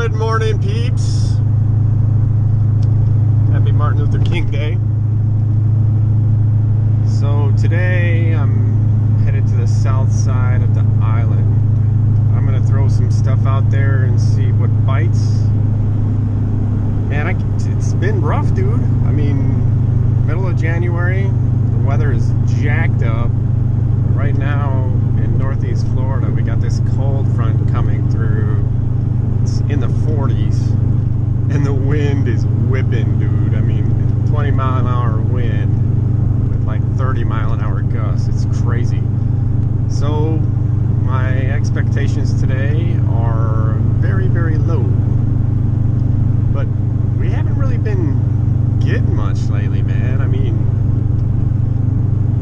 Good morning, peeps. Happy Martin Luther King Day. So today I'm headed to the south side of the island. I'm gonna throw some stuff out there and see what bites. Man, it's been rough, dude. I mean, middle of January, the weather is jacked up. Right now in northeast Florida, we got this cold front coming through. It's in the 40s, and the wind is whipping, dude. I mean, 20-mile-an-hour wind with like 30-mile-an-hour gusts. It's crazy. So my expectations today are very, very low. But we haven't really been getting much lately, man. I mean,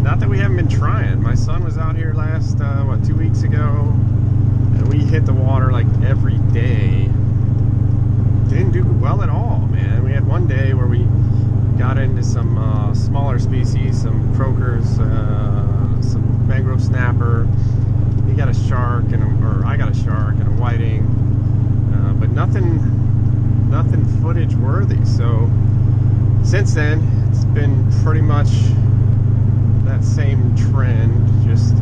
not that we haven't been trying. My son was out here last, 2 weeks ago, and we hit the water like every day. Didn't do well at all, man. We had one day where we got into some smaller species, some croakers, some mangrove snapper. He got a shark, or I got a shark and a whiting, but nothing footage worthy. So since then, it's been pretty much that same trend. Just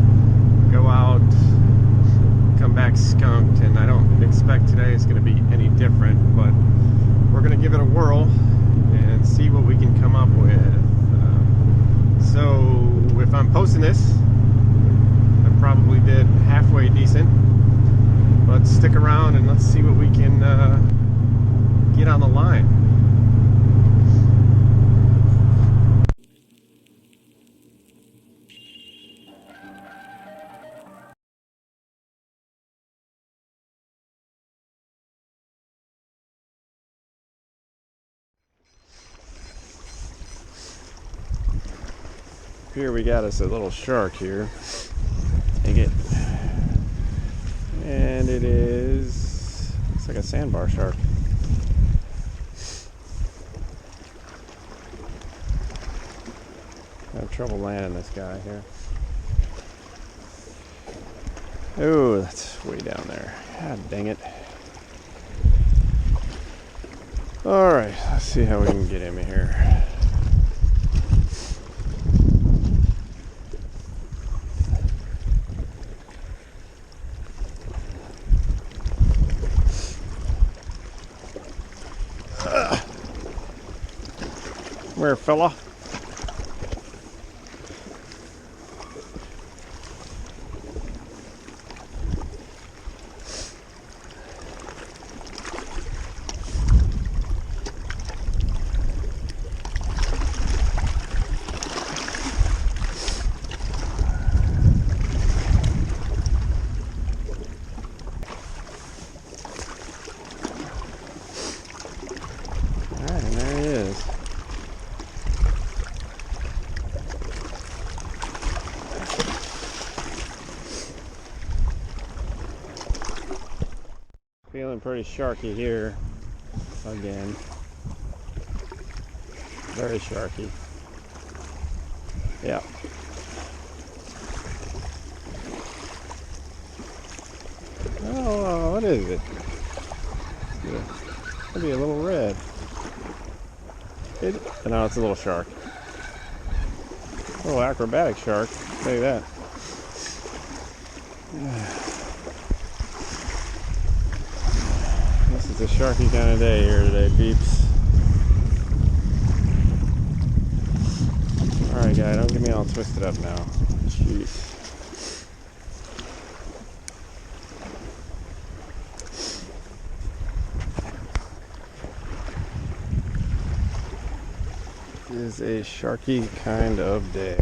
go out, come back skunked, and I don't expect today is going to be any different, but we're going to give it a whirl and see what we can come up with. So if I'm posting this, I probably did halfway decent, but stick around and let's see what we can get on the line. Here we got us a little shark here. Take it. And it is, it's like a sandbar shark. I have trouble landing this guy here. Oh, that's way down there. God dang it. Alright, let's see how we can get him here. Come here, fella. Alright, and there he is. Feeling pretty sharky here again. Very sharky. Yeah. Oh, what is it? Could be a little red. No, it's a little shark. A little acrobatic shark. I'll tell you that. It's a sharky kind of day here today, peeps. Alright, guy, don't get me all twisted up now. Jeez. It is a sharky kind of day.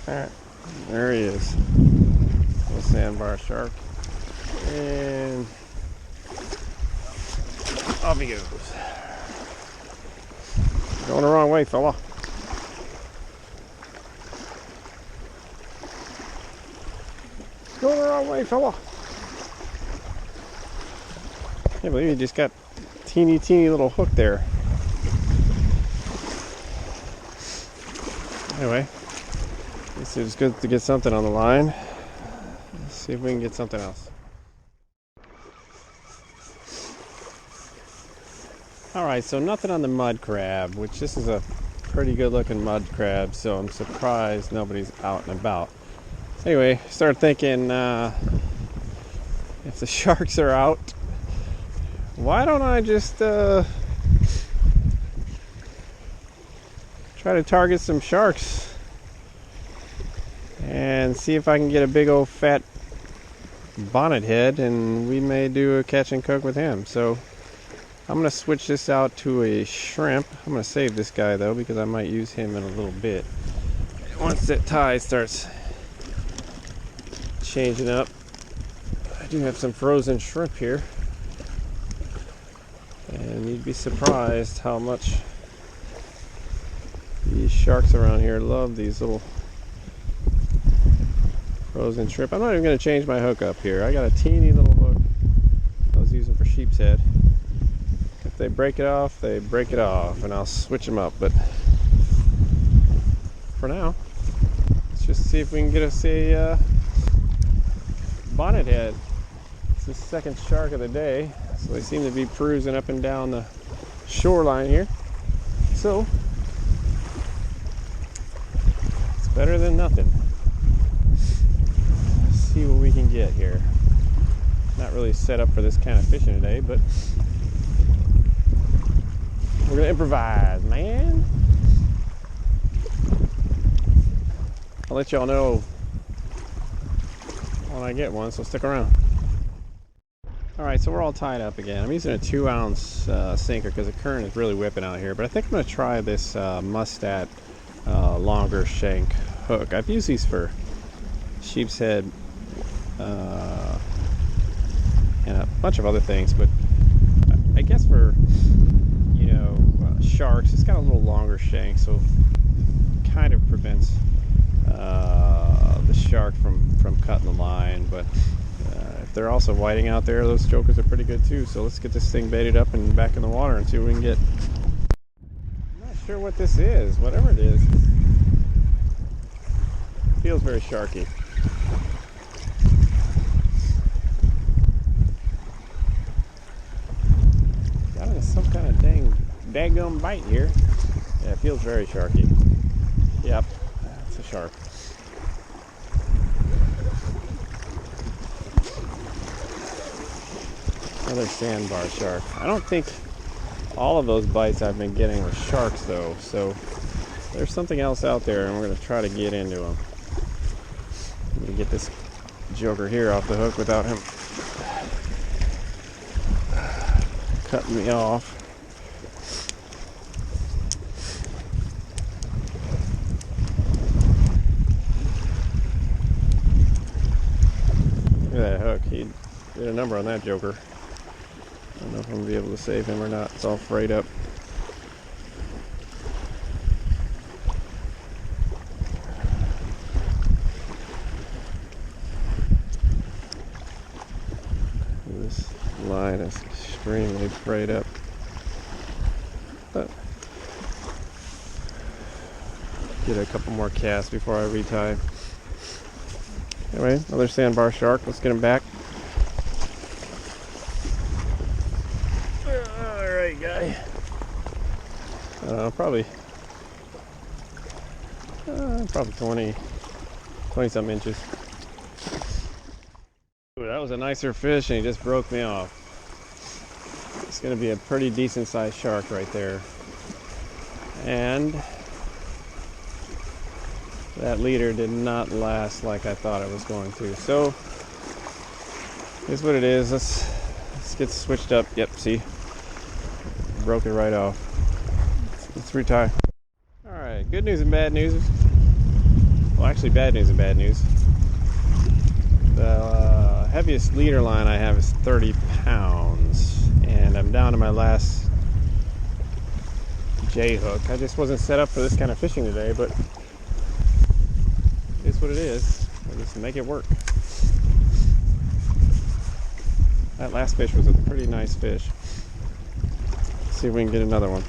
Alright, there he is. Little sandbar shark. And off he goes. Going the wrong way, fella. Going the wrong way, fella. Can't believe you just got teeny little hook there. Anyway, it's good to get something on the line. Let's see if we can get something else. Alright, so nothing on the mud crab, which this is a pretty good looking mud crab, so I'm surprised nobody's out and about. Anyway, started thinking, if the sharks are out, why don't I just try to target some sharks and see if I can get a big old fat bonnet head, and we may do a catch and cook with him. So I'm going to switch this out to a shrimp. I'm going to save this guy though, because I might use him in a little bit. Once that tide starts changing up, I do have some frozen shrimp here. And you'd be surprised how much these sharks around here love these little frozen shrimp. I'm not even going to change my hook up here. I got a teeny little hook I was using for sheep's head. If they break it off, they break it off, and I'll switch them up. But for now, let's just see if we can get us a bonnet head. It's the second shark of the day. So they seem to be cruising up and down the shoreline here. So it's better than nothing. Let's see what we can get here. Not really set up for this kind of fishing today, but we're gonna improvise, man. I'll let y'all know when I get one, so stick around. Alright, so we're all tied up again. I'm using a 2-ounce sinker because the current is really whipping out here. But I think I'm going to try this Mustat longer shank hook. I've used these for sheep's head and a bunch of other things. But I guess for, sharks, it's got a little longer shank. So it kind of prevents the shark from cutting the line. But if they're also whiting out there, those jokers are pretty good too. So let's get this thing baited up and back in the water and see what we can get. I'm not sure what this is. Whatever it is, it feels very sharky. Got into some kind of daggum bite here. Yeah, it feels very sharky. Yep, it's a shark. Another sandbar shark. I don't think all of those bites I've been getting were sharks though, so there's something else out there and we're going to try to get into them. I'm going to get this joker here off the hook without him cutting me off. Look at that hook. He did a number on that joker. I don't know if I'm going to be able to save him or not. It's all frayed up. This line is extremely frayed up. But get a couple more casts before I retie. Anyway, another sandbar shark. Let's get him back. Alright, guy. Probably 20 some inches. Ooh, that was a nicer fish and he just broke me off. It's going to be a pretty decent sized shark right there. And that leader did not last like I thought it was going to. So here's what it is. Let's get switched up. Yep, see? Broke it right off. Let's retie. Alright, good news and bad news. Well, actually bad news and bad news. The heaviest leader line I have is 30 pounds. And I'm down to my last J hook. I just wasn't set up for this kind of fishing today, but it's what it is. I'll just make it work. That last fish was a pretty nice fish. Let's see if we can get another one.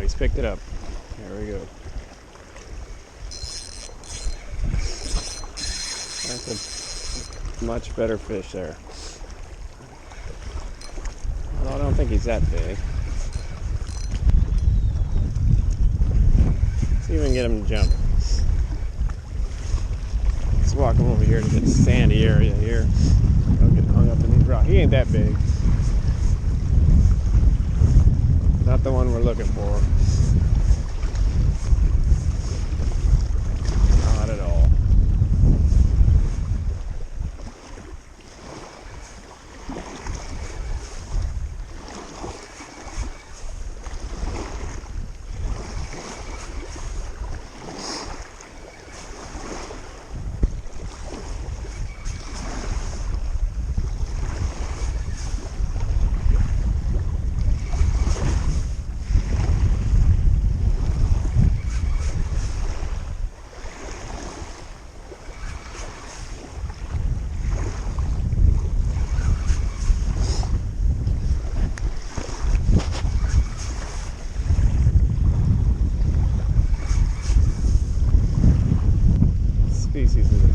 He's picked it up. There we go. That's a much better fish there. Well, I don't think he's that big. Let's see if we can get him to jump. Let's walk him over here to get the sandy area here. Don't get hung up in these rocks. He ain't that big. Not the one we're looking for. Not at all.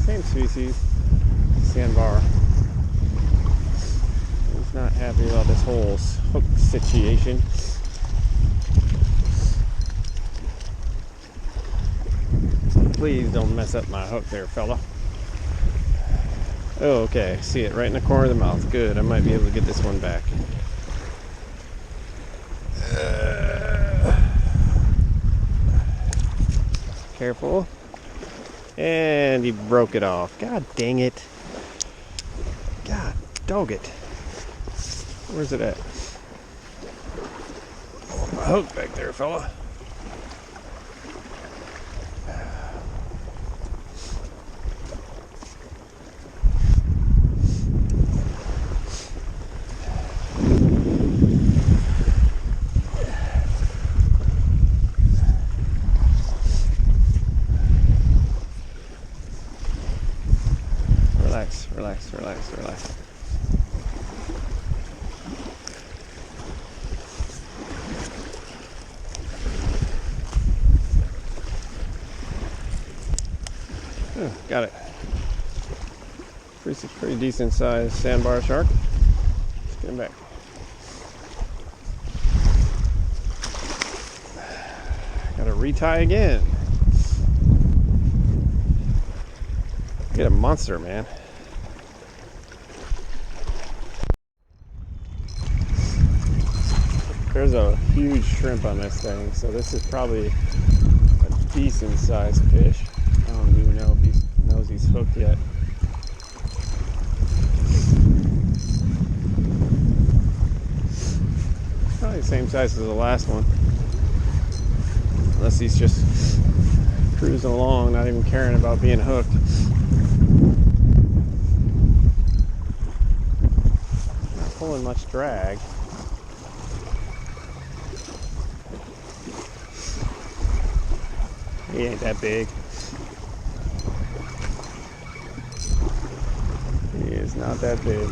Same species, sandbar. He's not happy about this whole hook situation. Please don't mess up my hook there, fella. Oh, okay, see it right in the corner of the mouth. Good, I might be able to get this one back. Careful. And he broke it off. God dang it. God dog it. Where's it at? Oh, my hook back there, fella. Relax, relax, relax, relax. Oh, got it. Pretty decent sized sandbar shark. Let's get him back. Gotta retie again. Get a monster, man. There's a huge shrimp on this thing, so this is probably a decent sized fish. I don't even know if he knows he's hooked yet. Probably the same size as the last one. Unless he's just cruising along, not even caring about being hooked. Not pulling much drag. He ain't that big. He is not that big.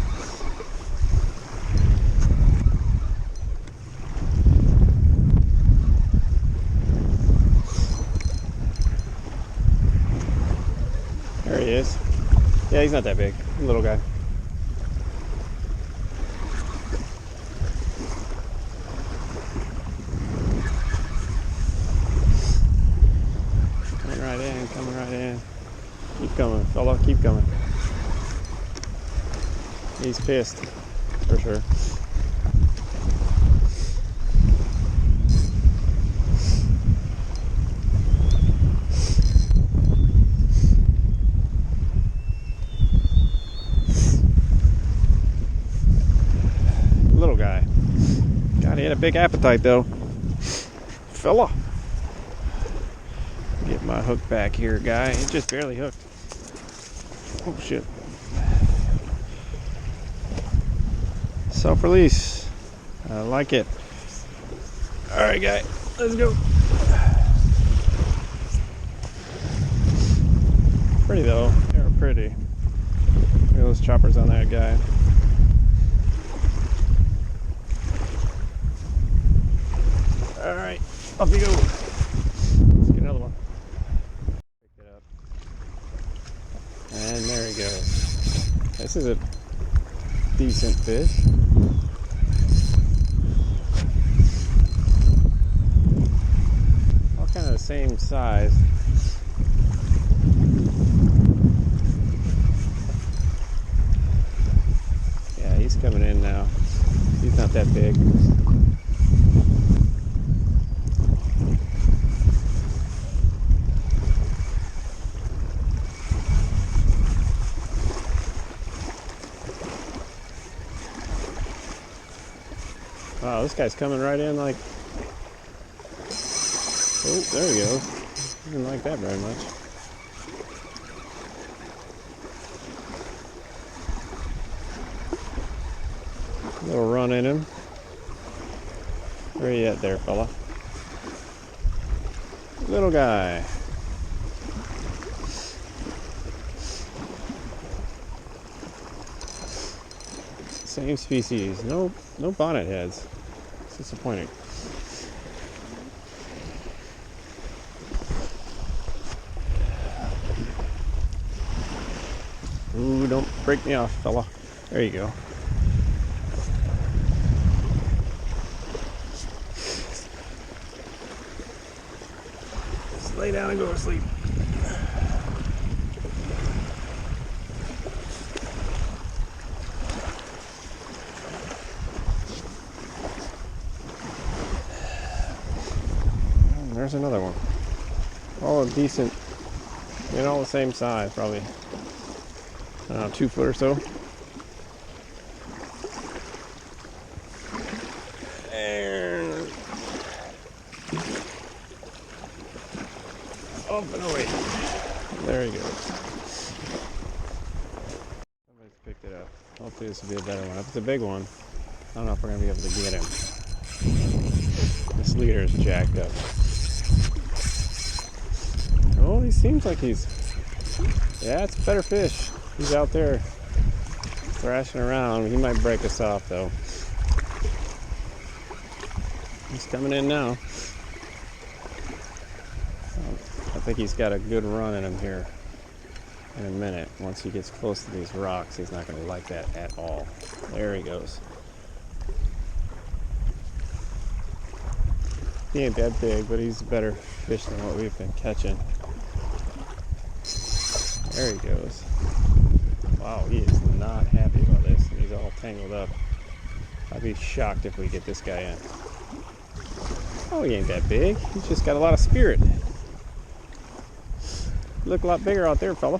There he is. Yeah, he's not that big. He's a little guy. Coming right in. Keep coming, fella. Keep coming. He's pissed, for sure. Little guy. got a big appetite though. Fella. Get my hook back here, guy. It just barely hooked. Oh shit. Self-release. I like it. Alright, guy. Let's go. Pretty though. They were pretty. Look at those choppers on that guy. Alright. Up you go. Let's get another one. Pick it up. And there he goes. This is a decent fish. All kind of the same size. Yeah, he's coming in now. He's not that big. Wow, this guy's coming right in like... Oh, there he goes. He didn't like that very much. A little run in him. Where you at there, fella? Little guy. Same species. No bonnet heads. It's disappointing. Ooh, don't break me off, fella. There you go. Just lay down and go to sleep. There's another one. All decent, all the same size, probably. I don't know, 2 foot or so. And up and away. There he goes. Somebody's picked it up. Hopefully this will be a better one. If it's a big one, I don't know if we're gonna be able to get him. This leader is jacked up. Oh, he seems like he's... Yeah, it's a better fish. He's out there thrashing around. He might break us off, though. He's coming in now. I think he's got a good run in him here in a minute. Once he gets close to these rocks, he's not going to like that at all. There he goes. He ain't that big, but he's a better fish than what we've been catching. There he goes. Wow, he is not happy about this. He's all tangled up. I'd be shocked if we get this guy in. Oh, he ain't that big. He's just got a lot of spirit. You look a lot bigger out there, fella.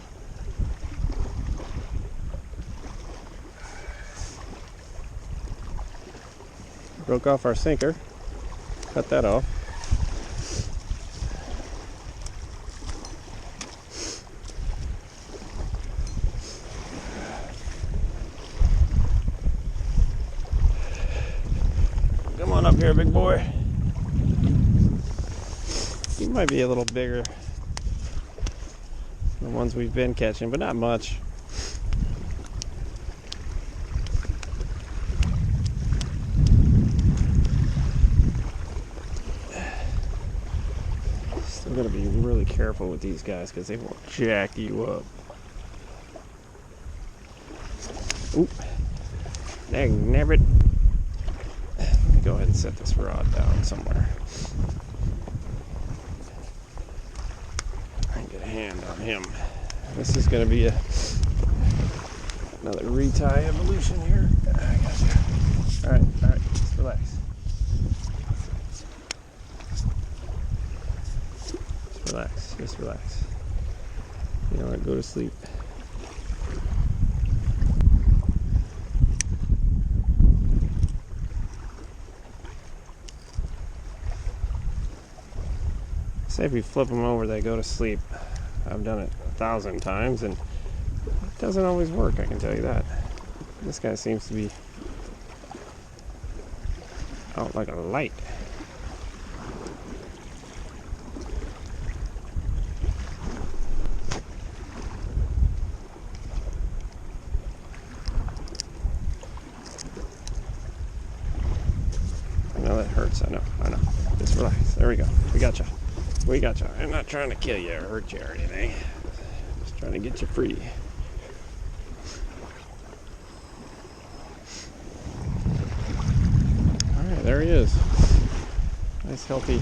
Broke off our sinker. Cut that off. Come on up here, big boy. He might be a little bigger than the ones we've been catching, but not much. Still gotta be really careful with these guys because they will jack you up. Oop. Dang nabbit. Let me go ahead and set this rod down somewhere. I can get a hand on him. This is gonna be another retie evolution here. I got you. Alright, just relax. Just relax. You know what, go to sleep. say if you flip them over, they go to sleep. I've done it 1,000 times, and it doesn't always work, I can tell you that. This guy seems to be out like a light. I know that hurts, I know. Just relax. There we go. We gotcha. I'm not trying to kill you or hurt you or anything. Just trying to get you free. Alright, there he is. Nice healthy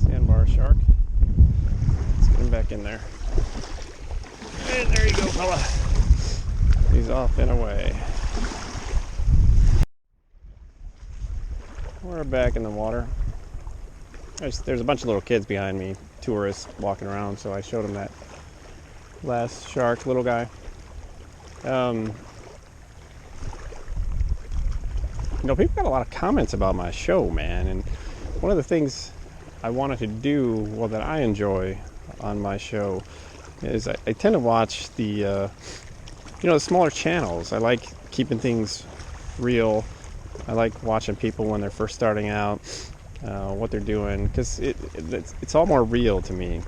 sandbar shark. Let's get him back in there. And there you go, fella. He's off and away. We're back in the water. There's a bunch of little kids behind me, tourists walking around, so I showed them that last shark, little guy. People got a lot of comments about my show, man, and one of the things I wanted to do, well, that I enjoy on my show is I tend to watch the smaller channels. I like keeping things real. I like watching people when they're first starting out, what they're doing, because it's all more real to me.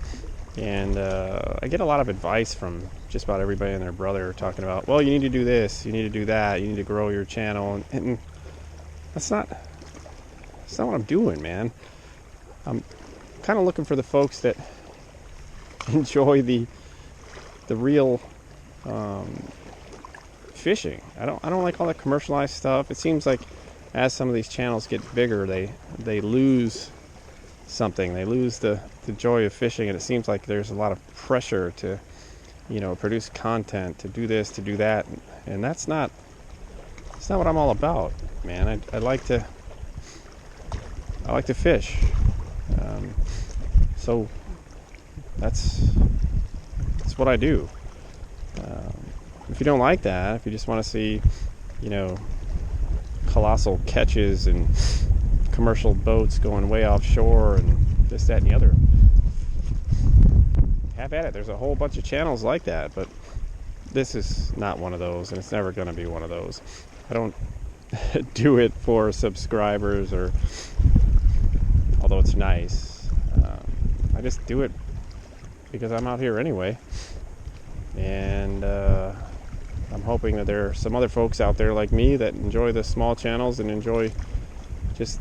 And I get a lot of advice from just about everybody and their brother talking about, well, you need to do this, you need to do that, you need to grow your channel, and that's not what I'm doing, man. I'm kind of looking for the folks that enjoy the real fishing. I don't like all that commercialized stuff. It seems like as some of these channels get bigger, they lose something. They lose the joy of fishing, and it seems like there's a lot of pressure to, produce content, to do this, to do that, and that's not what I'm all about, man. I like to fish. So that's what I do. If you don't like that, if you just want to see, colossal catches and commercial boats going way offshore and this, that, and the other, have at it. There's a whole bunch of channels like that, but this is not one of those, and it's never going to be one of those. I don't do it for subscribers, or although it's nice, I just do it because I'm out here anyway, and I'm hoping that there are some other folks out there like me that enjoy the small channels and enjoy just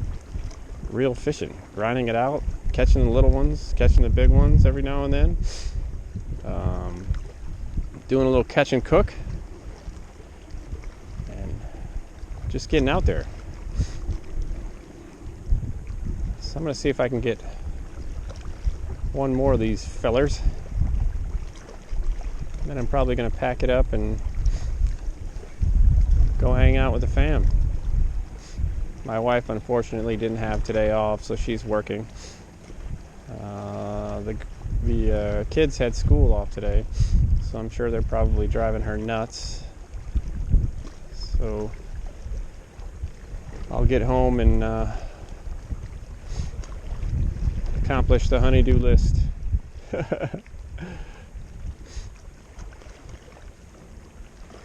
real fishing, grinding it out, catching the little ones, catching the big ones every now and then, doing a little catch and cook, and just getting out there. So I'm going to see if I can get one more of these fellers, and then I'm probably going to pack it up and go hang out with the fam. My wife unfortunately didn't have today off, so she's working. The kids had school off today, so I'm sure they're probably driving her nuts. So I'll get home and accomplish the honey-do list.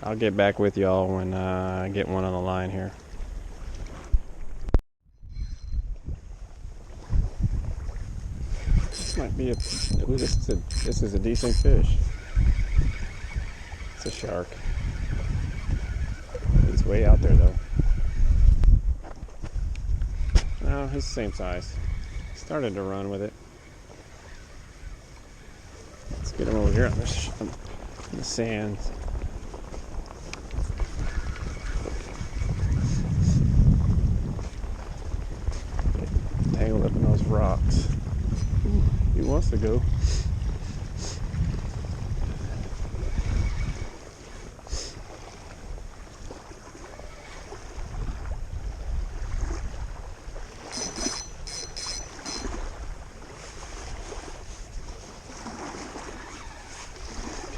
I'll get back with y'all when I get one on the line here. This might be this is a decent fish. It's a shark. He's way out there though. No, he's the same size. Started to run with it. Let's get him over here on the sand. Tangled up in those rocks. Ooh, he wants to go.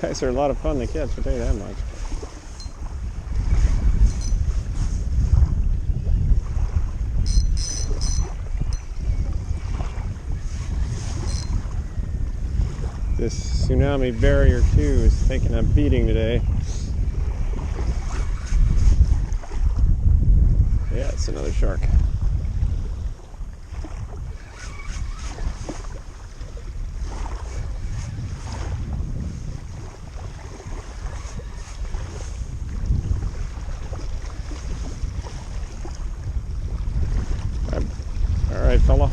Guys are a lot of fun to catch, I'll tell you that much. tsunami barrier 2 is taking a beating today. Yeah, it's another shark. All right, fella.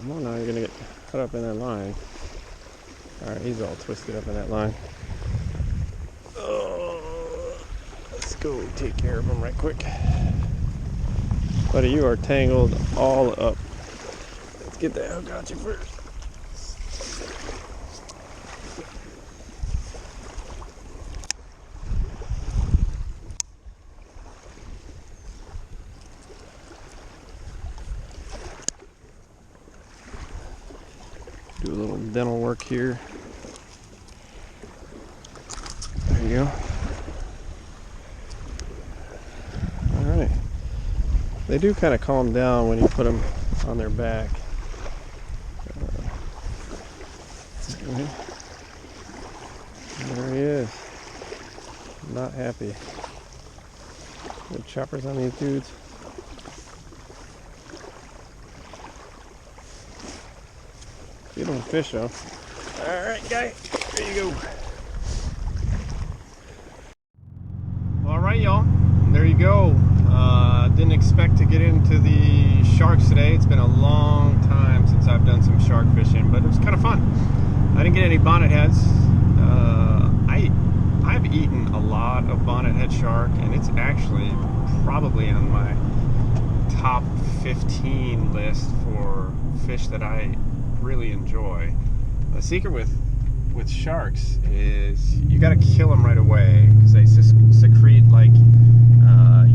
Come on now, you're gonna get cut up in that line. All right, he's all twisted up in that line. Oh, let's go take care of him right quick. Buddy, you are tangled all up. Let's get that hook out you first. Do a little dental work here. There you go. All right. They do kind of calm down when you put them on their back. There he is. Not happy. Good choppers on these dudes. Beautiful fish though. Alright guy, there you go. Alright y'all, there you go. Didn't expect to get into the sharks today. It's been a long time since I've done some shark fishing, but it was kind of fun. I didn't get any bonnet heads. I've eaten a lot of bonnet head shark, and it's actually probably on my top 15 list for fish that I really enjoy. The secret with sharks is you got to kill them right away, because they secrete like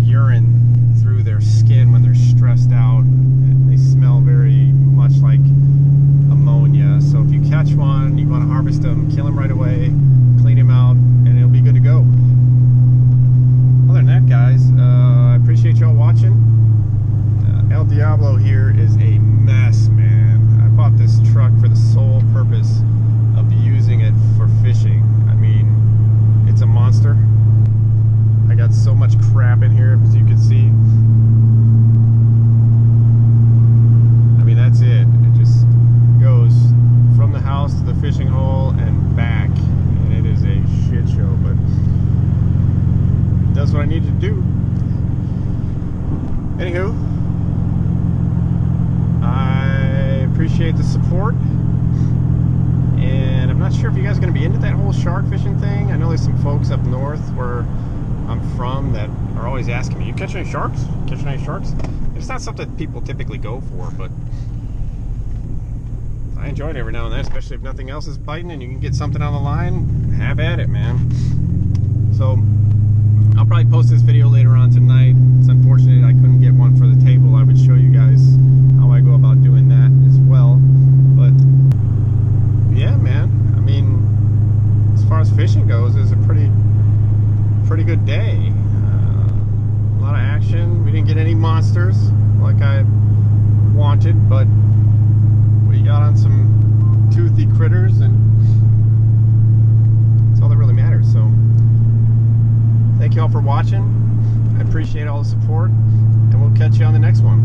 urine through their skin when they're stressed out. They smell very much like ammonia. So if you catch one, you want to harvest them, kill them right away, clean him out, and it'll be good to go. Other than that, guys, I appreciate y'all watching. El Diablo here is a mess, man. I bought this truck for the sole purpose of using it for fishing. I mean, it's a monster. I got so much crap in here, as you can see. I mean, that's it. It just goes from the house to the fishing hole and back. And it is a shit show, but it does what I need to do. Anywho, I appreciate the support, and I'm not sure if you guys are going to be into that whole shark fishing thing. I know there's some folks up north where I'm from that are always asking me, you catch any sharks? Catch any sharks? It's not something people typically go for, but I enjoy it every now and then, especially if nothing else is biting and you can get something on the line. Have at it, man. So I'll probably post this video later on tonight. It's unfortunate I couldn't get one for the table. I would show you guys how I go about doing that as well. But yeah, man, I mean, as far as fishing goes, it was a pretty good day. A lot of action. We didn't get any monsters like I wanted, but we got on some toothy critters, and that's all that really matters. So thank you all for watching. I appreciate all the support, and we'll catch you on the next one.